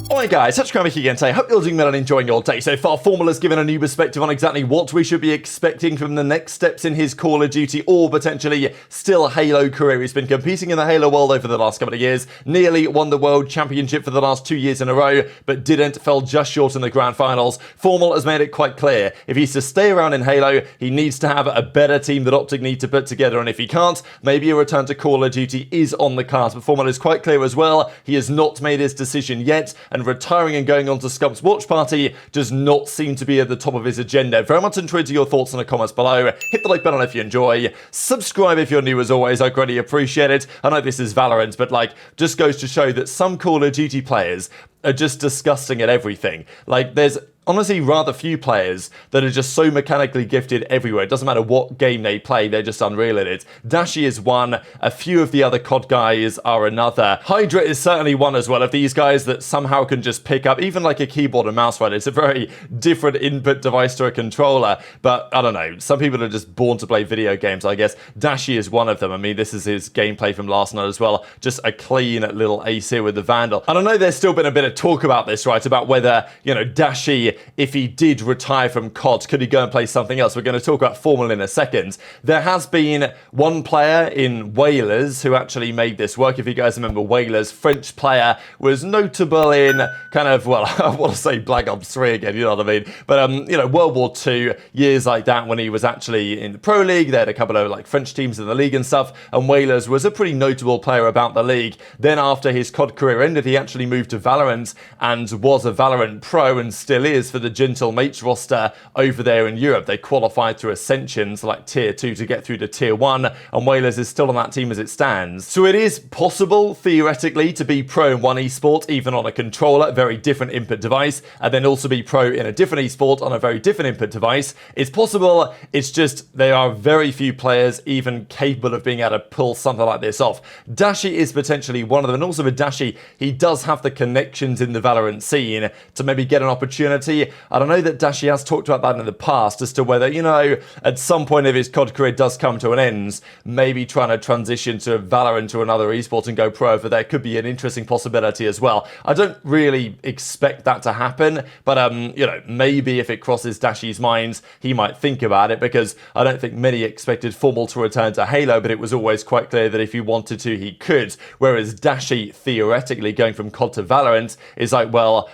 Alright guys, Scrappy again today. Hope you're doing well and enjoying your day so far. FormaL has given a new perspective on exactly what we should be expecting from the next steps in his Call of Duty or potentially still Halo career. He's been competing in the Halo world over the last couple of years, nearly won the World Championship for the last 2 years in a row, but fell just short in the Grand Finals. FormaL has made it quite clear, if he's to stay around in Halo, he needs to have a better team that OpTic need to put together, and if he can't, maybe a return to Call of Duty is on the cards. But FormaL is quite clear as well, he has not made his decision yet, and retiring and going on to Scump's watch party does not seem to be at the top of his agenda. Very much intrigued to your thoughts in the comments below. Hit the like button if you enjoy. Subscribe if you're new as always, I greatly appreciate it. I know this is Valorant, but just goes to show that some Call of Duty players are just disgusting at everything. There's honestly rather few players that are just so mechanically gifted everywhere. It doesn't matter what game they play, they're just unreal at it. Dashy is one, a few of the other CoD guys are another. HyDra is certainly one as well, of these guys that somehow can just pick up even a keyboard and mouse, right? It's a very different input device to a controller, but I don't know, some people are just born to play video games, I guess. Dashy is one of them. I mean, this is his gameplay from last night as well. Just a clean little ace here with the Vandal. And I know there's still been a bit of talk about this, right? About whether, Dashy, if he did retire from CoD, could he go and play something else? We're going to talk about FormaL in a second. There has been one player in Whalers who actually made this work. If you guys remember Whalers, French player, was notable in kind of, well, I want to say Black Ops 3 again, you know what I mean? But, World War II, years like that when he was actually in the Pro League. They had a couple of French teams in the league and stuff, and Whalers was a pretty notable player about the league. Then after his CoD career ended, he actually moved to Valorant and was a Valorant pro and still is for the Gentle Mates roster over there in Europe. They qualified through Ascensions Tier 2 to get through to Tier 1, and Whalers is still on that team as it stands. So it is possible, theoretically, to be pro in one esport, even on a controller, very different input device, and then also be pro in a different esport on a very different input device. It's possible, it's just there are very few players even capable of being able to pull something like this off. Dashy is potentially one of them, and also with Dashy, he does have the connections in the Valorant scene to maybe get an opportunity. I don't know that Dashy has talked about that in the past as to whether, at some point if his CoD career does come to an end, maybe trying to transition to Valorant or another esport and go pro over there could be an interesting possibility as well. I don't really expect that to happen, but, maybe if it crosses Dashy's mind, he might think about it, because I don't think many expected FormaL to return to Halo, but it was always quite clear that if he wanted to, he could. Whereas Dashy, theoretically, going from CoD to Valorant is well,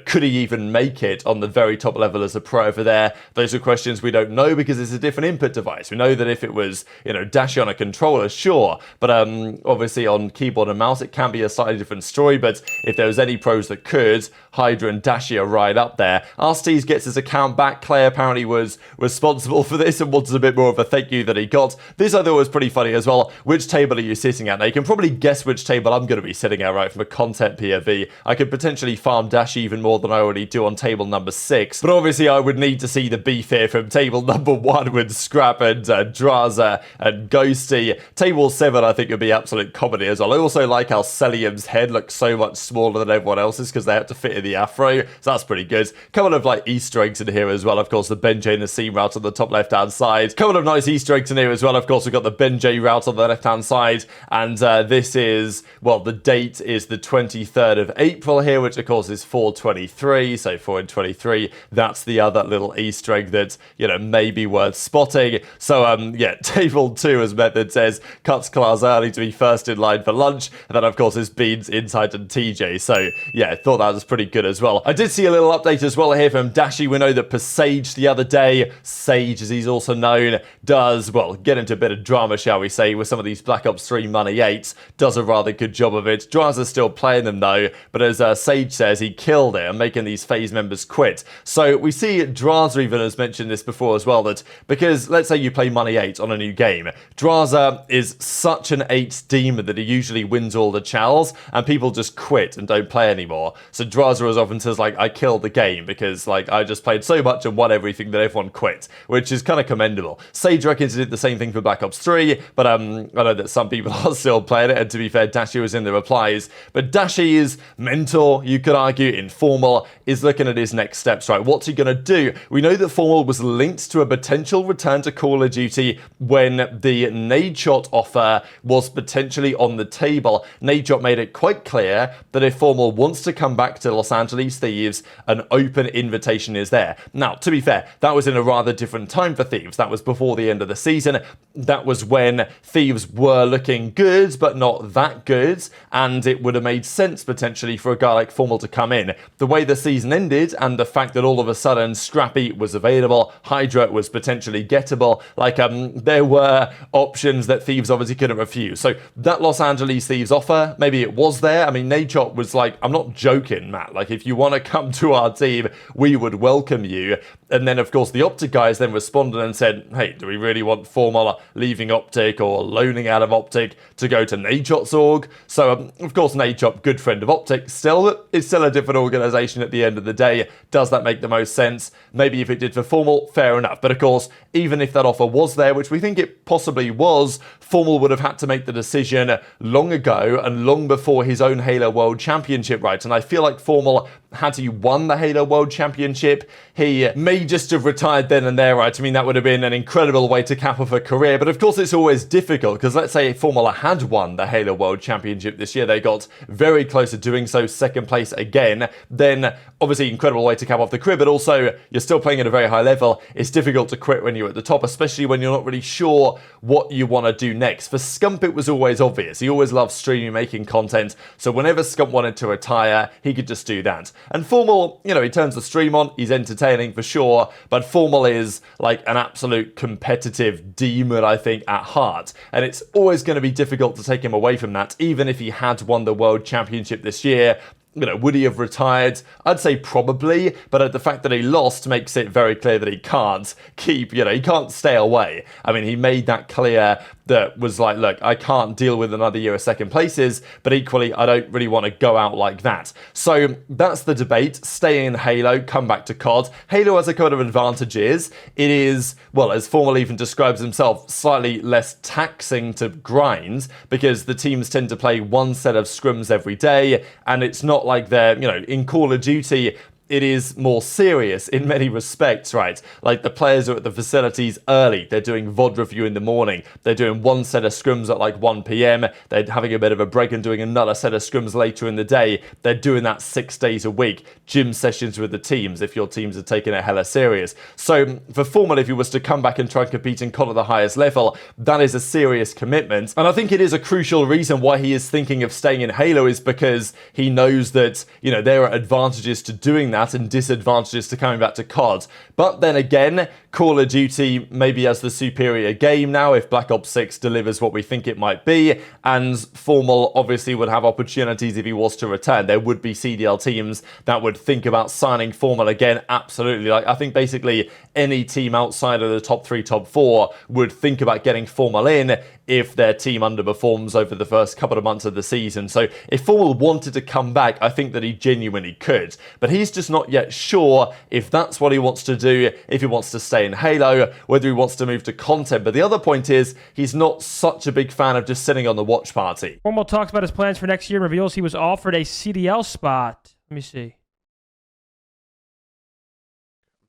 could he even make it on the very top level as a pro over there? Those are questions we don't know because it's a different input device. We know that if it was, Dashy on a controller, sure, but obviously on keyboard and mouse, it can be a slightly different story. But if there was any pros that could, HyDra and Dashy are right up there. Steez gets his account back. Clay apparently was responsible for this and wanted a bit more of a thank you that he got. This I thought was pretty funny as well. Which table are you sitting at? Now you can probably guess which table I'm going to be sitting at, right, from a content POV. I could potentially farm Dashy even more than I already do on table number 6. But obviously I would need to see the beef here from table number 1 with Scrap and Drazah and Ghosty. Table 7 I think would be absolute comedy as well. I also like how Cellium's head looks so much smaller than everyone else's because they have to fit in the afro. So that's pretty good. Couple of Easter eggs in here as well. Of course the Ben J and the seam route on the top left hand side. Couple of nice Easter eggs in here as well. Of course we've got the Ben J route on the left hand side, and this is, well, the date is the 23rd of April here, which of course is 4/23, so 4/23, that's the other little Easter egg that, may be worth spotting. So, yeah, table 2, as Method says, cuts class early to be first in line for lunch, and then, of course, is Beans, Insight, and TJ. So, yeah, thought that was pretty good as well. I did see a little update as well here from Dashy. We know that Sage the other day, Sage, as he's also known, does, well, get into a bit of drama, shall we say, with some of these Black Ops 3 Money 8s, does a rather good job of it. Drazah's still playing them, though, but as Sage says, he killed it and making these FaZe members quit. So we see Drazah even has mentioned this before as well, that because let's say you play Money 8 on a new game, Drazah is such an 8 demon that he usually wins all the chals and people just quit and don't play anymore. So Drazah as often says I killed the game because I just played so much and won everything that everyone quit, which is kind of commendable. Sage reckons he did the same thing for Black Ops 3, but I know that some people are still playing it, and to be fair, Dashy was in the replies. But Dashy's mentor, you could argue, in FormaL is looking at his next steps, right? What's he going to do? We know that FormaL was linked to a potential return to Call of Duty when the Nadeshot offer was potentially on the table. Nadeshot made it quite clear that if FormaL wants to come back to Los Angeles Thieves, an open invitation is there. Now, to be fair, that was in a rather different time for Thieves. That was before the end of the season. That was when Thieves were looking good, but not that good, and it would have made sense potentially for a guy like FormaL to come in. The way the season ended, and the fact that all of a sudden Scrappy was available, HyDra was potentially gettable, like there were options that Thieves obviously couldn't refuse. So that Los Angeles Thieves offer, maybe it was there. I mean, Nadeshot was like, I'm not joking, Matt. Like, if you want to come to our team, we would welcome you. And then, of course, the OpTic guys then responded and said, hey, do we really want FormaL leaving OpTic or loaning out of OpTic to go to Nadeshot's org? So, of course, Nadeshot, good friend of OpTic, it's still a different organization at the end of the day. Does that make the most sense? Maybe if it did for FormaL, fair enough. But, of course, even if that offer was there, which we think it possibly was, FormaL would have had to make the decision long ago and long before his own Halo World Championship, right? And I feel like FormaL, had he won the Halo World Championship, he may just have retired then and there, right? I mean, that would have been an incredible way to cap off a career, but of course it's always difficult, because let's say FormaL had won the Halo World Championship this year, they got very close to doing so, second place again, then obviously incredible way to cap off the career, but also you're still playing at a very high level. It's difficult to quit when you're at the top, especially when you're not really sure what you want to do next. For Scump, it was always obvious. He always loved streaming, making content, so whenever Scump wanted to retire, he could just do that. And FormaL, you know, he turns the stream on, he's entertaining for sure, but FormaL is like an absolute competitive demon, I think, at heart. And it's always going to be difficult to take him away from that, even if he had won the World Championship this year. You know, would he have retired? I'd say probably, but the fact that he lost makes it very clear that he can't keep, you know, he can't stay away. I mean, he made that clear, that was like, look, I can't deal with another year of second places, but equally, I don't really want to go out like that. So that's the debate. Stay in Halo, come back to CoD. Halo has a couple of advantages. It is, well, as FormaL even describes himself, slightly less taxing to grind, because the teams tend to play one set of scrims every day, and it's not like they're, you know, in Call of Duty, it is more serious in many respects, right? Like, the players are at the facilities early. They're doing VOD review in the morning. They're doing one set of scrims at like 1 p.m. They're having a bit of a break and doing another set of scrims later in the day. They're doing that 6 days a week. Gym sessions with the teams, if your teams are taking it hella serious. So for FormaL, if he was to come back and try and compete in CoD at the highest level, that is a serious commitment. And I think it is a crucial reason why he is thinking of staying in Halo, is because he knows that, you know, there are advantages to doing that and disadvantages to coming back to CoD. But then again, Call of Duty maybe has the superior game now if Black Ops 6 delivers what we think it might be, and FormaL obviously would have opportunities if he was to return. There would be CDL teams that would think about signing FormaL again, absolutely. Like, I think basically any team outside of the top 3, top 4 would think about getting FormaL in if their team underperforms over the first couple of months of the season. So if FormaL wanted to come back, I think that he genuinely could. But he's just not yet sure if that's what he wants to do, if he wants to stay in Halo, whether he wants to move to content. But the other point is, he's not such a big fan of just sitting on the watch party. FormaL talks about his plans for next year and reveals he was offered a CDL spot. Let me see.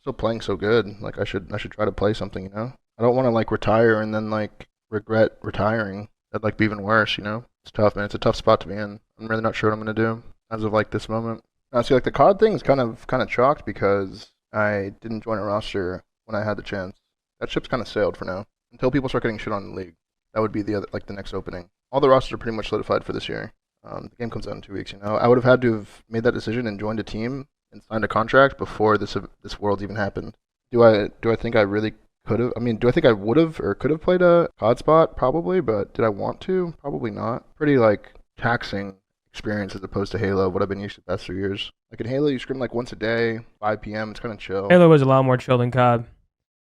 Still playing so good. Like, I should try to play something, you know? I don't want to, like, retire and then, like, regret retiring. That'd, like, be even worse, you know? It's tough, man. It's a tough spot to be in. I'm really not sure what I'm going to do as of, like, this moment. See, like, the COD thing is kind of chalked because I didn't join a roster when I had the chance. That ship's kind of sailed for now. Until people start getting shit on in the league. That would be the other, like, the next opening. All the rosters are pretty much solidified for this year. The game comes out in 2 weeks, you know? I would have had to have made that decision and joined a team and signed a contract before this Worlds even happened. Do I think I really could have? I mean, do I think I would have or could have played a COD spot? Probably, but did I want to? Probably not. Pretty, like, taxing experience as opposed to Halo, what I've been used to the past 3 years. Like, in Halo, you scrim like once a day, 5 p.m., it's kind of chill. Halo was a lot more chill than COD.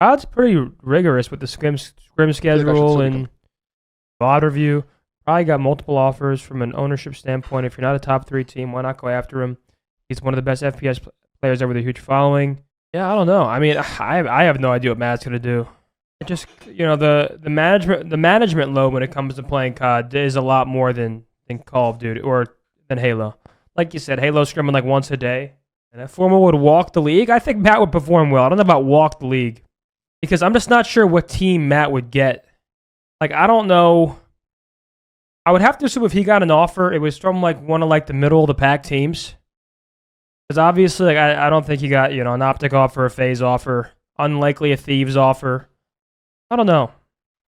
COD's pretty rigorous with the scrim schedule and VOD review. Probably got multiple offers from an ownership standpoint. If you're not a top 3 team, why not go after him? He's one of the best FPS players ever with a huge following. Yeah, I don't know. I mean, I have no idea what Matt's gonna do. It just, you know, the management load when it comes to playing COD is a lot more than Call of Duty or than Halo. Like you said, Halo scrimming like once a day. And if FormaL would walk the league, I think Matt would perform well. I don't know about walk the league. Because I'm just not sure what team Matt would get. Like, I don't know. I would have to assume if he got an offer, it was from like one of like the middle of the pack teams. Because obviously, like, I don't think he got, you know, an OpTic offer, a FaZe offer, unlikely a Thieves offer. I don't know.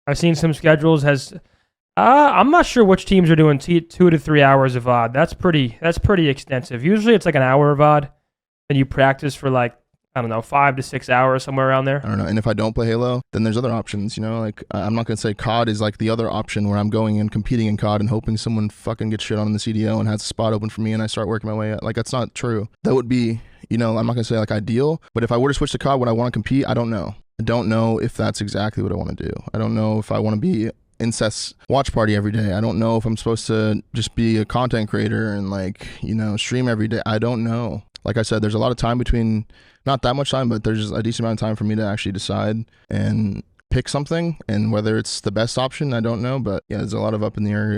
I've seen some schedules. I'm not sure which teams are doing 2 to 3 hours of VOD. That's pretty extensive. Usually it's like an hour of VOD, and you practice for like, I don't know, 5 to 6 hours, somewhere around there. I don't know. And if I don't play Halo, then there's other options, you know? Like, I'm not going to say CoD is like the other option where I'm going and competing in CoD and hoping someone fucking gets shit on in the CDO and has a spot open for me and I start working my way up. Like, that's not true. That would be, you know, I'm not going to say like ideal, but if I were to switch to CoD, would I want to compete? I don't know. I don't know if that's exactly what I want to do. I don't know if I want to be incest watch party every day. I don't know if I'm supposed to just be a content creator and like, you know, stream every day. I don't know. Like I said, there's a lot of time between, not that much time, but there's a decent amount of time for me to actually decide and pick something. And whether it's the best option, I don't know. But yeah, there's a lot of up in the air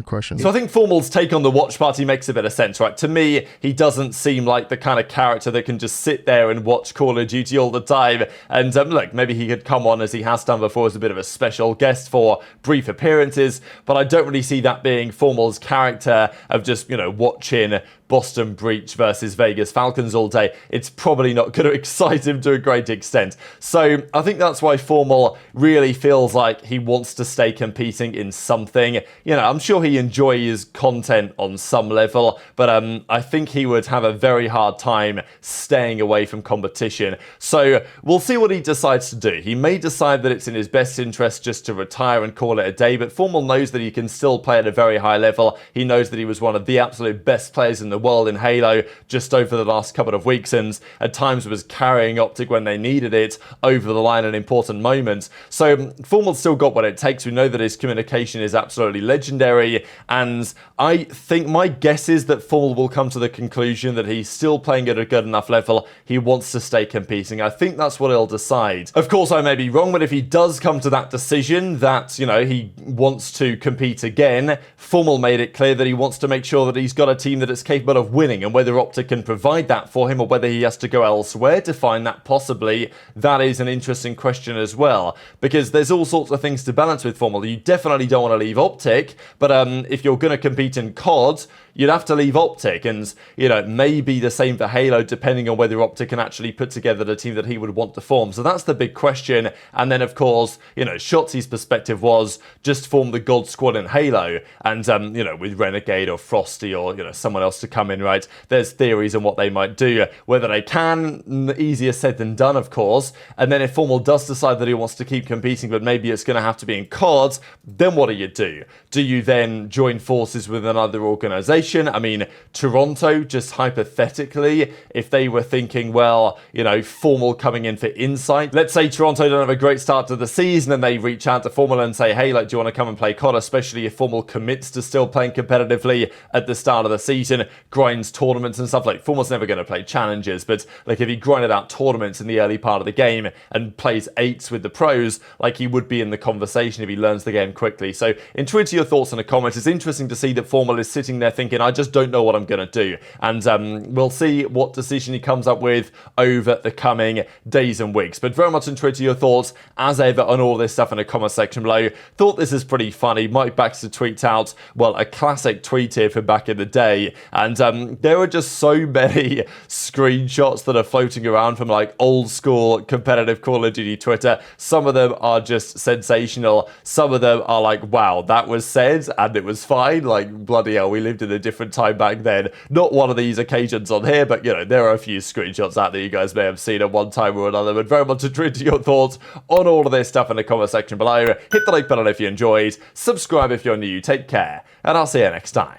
questions. So I think FormaL's take on the watch party makes a bit of sense, right? To me, he doesn't seem like the kind of character that can just sit there and watch Call of Duty all the time. And look, maybe he could come on, as he has done before, as a bit of a special guest for brief appearances. But I don't really see that being FormaL's character of just, you know, watching Boston Breach versus Vegas Falcons all day. It's probably not going to excite him to a great extent. So I think that's why FormaL really feels like he wants to stay competing in something. You know, I'm sure he enjoys content on some level, but I think he would have a very hard time staying away from competition. So we'll see what he decides to do. He may decide that it's in his best interest just to retire and call it a day, but FormaL knows that he can still play at a very high level. He knows that he was one of the absolute best players in the world in Halo just over the last couple of weeks, and at times was carrying OpTic when they needed it over the line in important moments. So FormaL's still got what it takes. We know that his communication is absolutely legendary, and I think my guess is that FormaL will come to the conclusion that he's still playing at a good enough level. He wants to stay competing. I think that's what he'll decide. Of course, I may be wrong, but if he does come to that decision that, you know, he wants to compete again, FormaL made it clear that he wants to make sure that he's got a team that is capable of winning, and whether OpTic can provide that for him or whether he has to go elsewhere to find that possibly, that is an interesting question as well, because there's all sorts of things to balance with FormaL. You definitely don't want to leave OpTic, but if you're going to compete in CoD, you'd have to leave OpTic, and, you know, maybe the same for Halo, depending on whether OpTic can actually put together the team that he would want to form. So that's the big question. And then, of course, you know, Shotzzy's perspective was just form the God Squad in Halo, and, you know, with Renegade or Frosty or, you know, someone else to come in, right? There's theories on what they might do. Whether they can, easier said than done, of course. And then if FormaL does decide that he wants to keep competing, but maybe it's going to have to be in CoD, then what do you do? Do you then join forces with another organization? I mean, Toronto, just hypothetically, if they were thinking, well, you know, FormaL coming in for Insight. Let's say Toronto don't have a great start to the season and they reach out to FormaL and say, hey, like, do you want to come and play CoD? Especially if FormaL commits to still playing competitively at the start of the season, grinds tournaments and stuff. Like, FormaL's never going to play challenges, but like if he grinded out tournaments in the early part of the game and plays 8s with the pros, like he would be in the conversation if he learns the game quickly. So intuit your thoughts in the comments. It's interesting to see that FormaL is sitting there thinking, I just don't know what I'm going to do. And we'll see what decision he comes up with over the coming days and weeks. But very much intrigued to your thoughts, as ever, on all this stuff in the comment section below. Thought this is pretty funny. Mike Baxter tweets out, well, a classic tweet here from back in the day. And there are just so many screenshots that are floating around from like old school competitive Call of Duty Twitter. Some of them are just sensational. Some of them are like, wow, that was said and it was fine. Like, bloody hell, we lived in a different time back then. Not one of these occasions on here, but, you know, there are a few screenshots out there you guys may have seen at one time or another. But very much intrigued to your thoughts on all of this stuff in the comment section below. Hit the like button if you enjoyed. Subscribe if you're new. Take care, and I'll see you next time.